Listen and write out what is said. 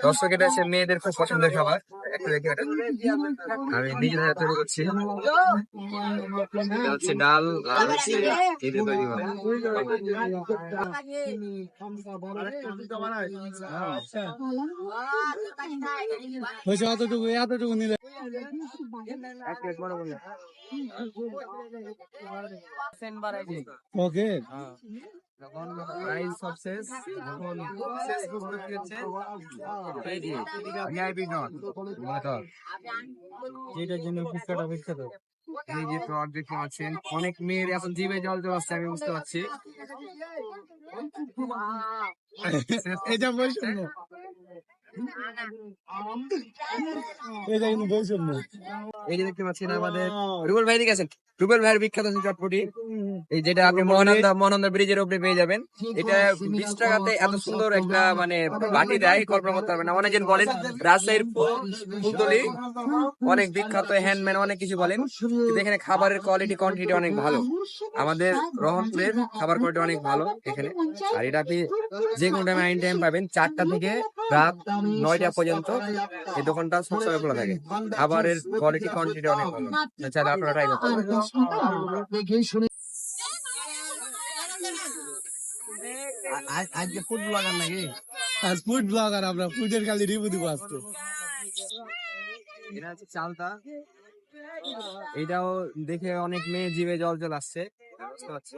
দর্শক, এটা হচ্ছে মেয়েদের খুব পছন্দের খাবার। একটু দেখি এটা, আমি নিজের হাতে তৈরি করছি। এটা হচ্ছে ডাল আর হচ্ছে এই দিয়ে তৈরি হয়। এতটুকু এতটুকু নিলে ওকে। যখন প্রাইস সব শেষ, যখন শেষ প্রস্তুত হচ্ছে, এই যে ভিআইপি নট মটর, যেটার জন্য ফুচকাটা বিখ্যাত। এই যে তো দেখতে পাচ্ছেন, অনেক মেয়ের এখন জিভে জল চলে আসছে, আমি বুঝতে পারছি। এটা বৈষম্য, এটা কিন্তু বৈষম্য। এই যে দেখতে পাচ্ছেন আমাদের রুবেল ভাই, দিকে আছেন। রুবেল ভাইয়ের বিখ্যাত আছে চটপটি, এই যেটা আপনি মহানন্দা ব্রিজের উপরে পেয়ে যাবেন। এটা 20 টাকাতে এত সুন্দর একটা মানে বাটি দেয়, কল্পনা করতে পারবেন না। অনেকজন বলেন রাজশাহীর ফুলতলি অনেক বিখ্যাত, হ্যান্ডম্যান অনেক কিছু বলেন, কিন্তু এখানে খাবারের কোয়ালিটি কোয়ান্টিটি অনেক ভালো। আমাদের রহনপুরের খাবার কোয়ালিটি অনেক ভালো এখানে। আর এটা আপনি যে কোনো টাইমে আইন টাইম পাবেন, 4টা থেকে রাত 9টা পর্যন্ত এই দোকানটা সবসময় খোলা থাকে। খাবারের কোয়ালিটি কোয়ান্টিটি অনেক ভালো, চাইলে আপনারা ট্রাই করতে পারেন। আজকে ফুড ব্লগার নাকি? আজ ফুড ব্লগার, আমরা ফুডের খালি রিভিউ দিব আজকে। এটা হচ্ছে চালতা, এটাও দেখে অনেক মেয়ে জিভে জল চলে আসছে, বুঝতে পারছি।